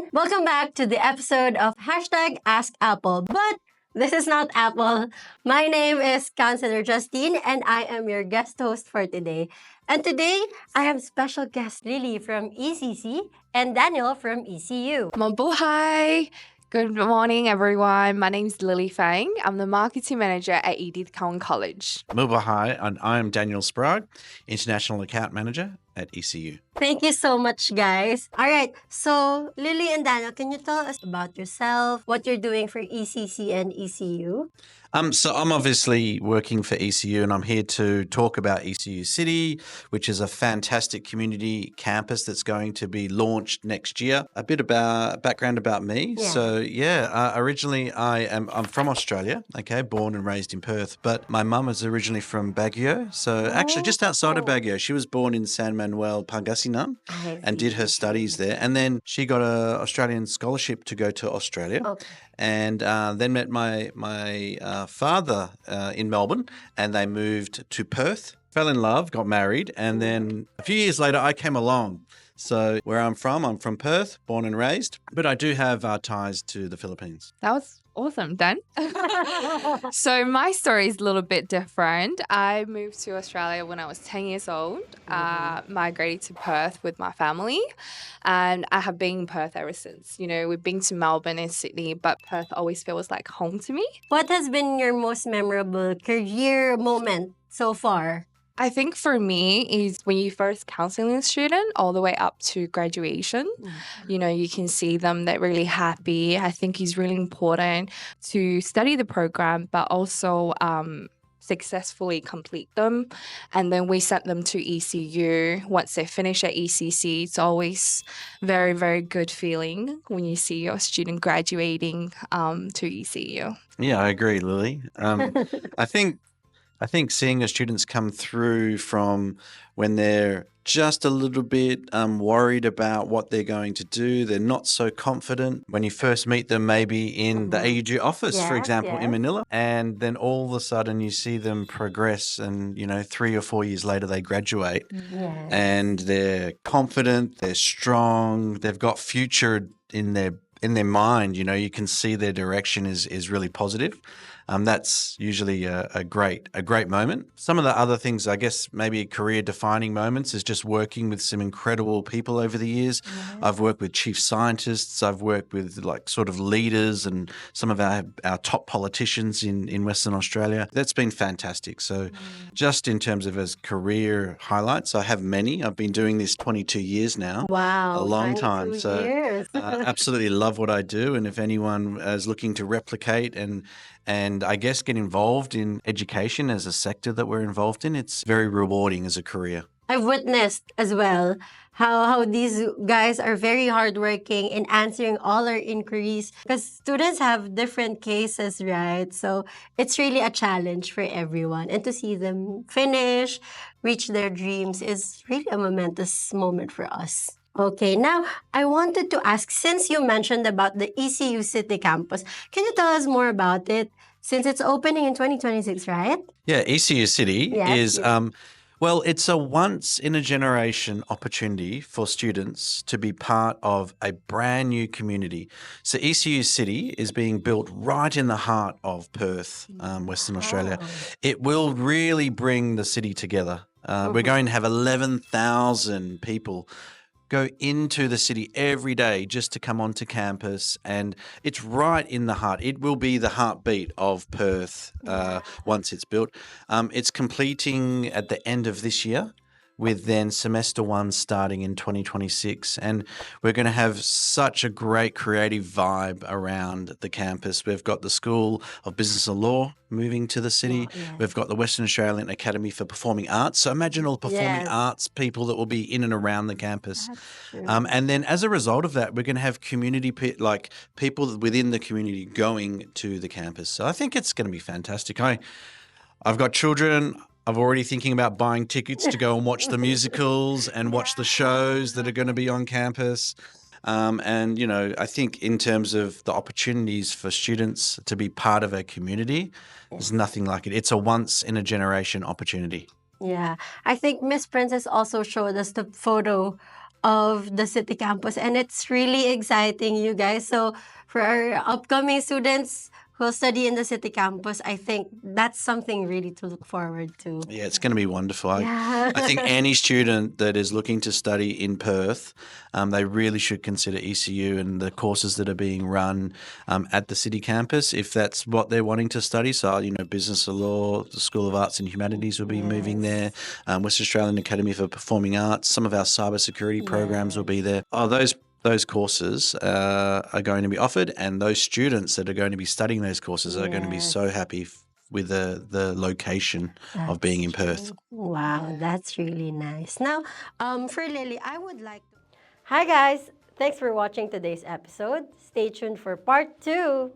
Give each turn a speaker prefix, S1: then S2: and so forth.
S1: everyone. Welcome back to the episode of Hashtag Ask Apple. But this is not Apple. My name is Counselor Justine and I am your guest host for today. And today, I have special guest Lily from ECC and Daniel from ECU.
S2: Mabuhay! Good morning, everyone. My name is Lily Fang. I'm the marketing manager at Edith Cowan College.
S3: Hi, and I am Daniel Sprague, International Account Manager at ECU.
S1: Thank you so much, guys. All right, so Lily and Daniel, can you tell us about yourself, what you're doing for ECC and ECU?
S3: So I'm obviously working for ECU and I'm here to talk about ECU City, which is a fantastic community campus that's going to be launched next year. A bit about background about me.
S1: Yeah.
S3: So originally I'm from Australia, okay, born and raised in Perth, but my mum is originally from Baguio. So actually just outside of Baguio. She was born in San Manuel, Pangasinan and did her studies there. And then she got an Australian scholarship to go to Australia.
S1: Okay.
S3: And then met my father in Melbourne, and they moved to Perth, fell in love, got married, and then a few years later I came along. So where I'm from Perth, born and raised, but I do have ties to the Philippines.
S2: That was awesome, Dan. So my story is a little bit different. I moved to Australia when I was 10 years old, migrated to Perth with my family, and I have been in Perth ever since. You know, we've been to Melbourne and Sydney, but Perth always feels like home to me.
S1: What has been your most memorable career moment so far?
S2: I think for me is when you first counseling a student all the way up to graduation, you know, you can see them, they're really happy. I think it's really important to study the program, but also successfully complete them. And then we sent them to ECU. Once they finish at ECC, it's always very, very good feeling when you see your student graduating to ECU.
S3: Yeah, I agree, Lily. I think seeing our students come through from when they're just a little bit worried about what they're going to do, they're not so confident. When you first meet them, maybe in the AUG office, for example, in Manila, and then all of a sudden you see them progress and, 3 or 4 years later they graduate and they're confident, they're strong, they've got future in their mind. You can see their direction is really positive. That's usually a great moment. Some of the other things, I guess, maybe career-defining moments is just working with some incredible people over the years. I've worked with chief scientists. I've worked with sort of leaders and some of our top politicians in Western Australia. That's been fantastic. So just in terms of as career highlights, I have many. I've been doing this 22 years now.
S1: Wow.
S3: A long time. So absolutely love what I do. And if anyone is looking to replicate and I guess get involved in education as a sector that we're involved in, it's very rewarding as a career.
S1: I've witnessed as well how these guys are very hardworking in answering all our inquiries because students have different cases, right? So it's really a challenge for everyone. And to see them finish, reach their dreams is really a momentous moment for us. Okay, now I wanted to ask, since you mentioned about the ECU City campus, can you tell us more about it? Since it's opening in 2026, right?
S3: Yeah, ECU City is, it's a once-in-a-generation opportunity for students to be part of a brand new community. So ECU City is being built right in the heart of Perth, Western Australia. It will really bring the city together. We're going to have 11,000 people go into the city every day just to come onto campus, and it's right in the heart. It will be the heartbeat of Perth once it's built. It's completing at the end of this year, with then semester 1 starting in 2026. And we're going to have such a great creative vibe around the campus. We've got the School of Business and Law moving to the city. We've got the Western Australian Academy for Performing Arts. So imagine all the performing arts people that will be in and around the campus. And then as a result of that, we're going to have community, people within the community going to the campus. So I think it's going to be fantastic. I've got children. I'm already thinking about buying tickets to go and watch the musicals and watch the shows that are going to be on campus. I think in terms of the opportunities for students to be part of a community, there's nothing like it. It's a once-in-a-generation opportunity.
S1: Yeah. I think Miss Princess also showed us the photo of the city campus, and it's really exciting, you guys. So for our upcoming students who will study in the city campus, I think that's something really to look forward to.
S3: Yeah, it's going to be wonderful.
S1: Yeah.
S3: I think any student that is looking to study in Perth, they really should consider ECU and the courses that are being run at the city campus if that's what they're wanting to study. So, business or law, the School of Arts and Humanities will be moving there. West Australian Academy for Performing Arts, some of our cybersecurity programs will be there. Oh, those courses are going to be offered, and those students that are going to be studying those courses are going to be so happy with the location of being in Perth.
S1: Wow, that's really nice. Now, for Lily, I would like to. Hi, guys. Thanks for watching today's episode. Stay tuned for part 2.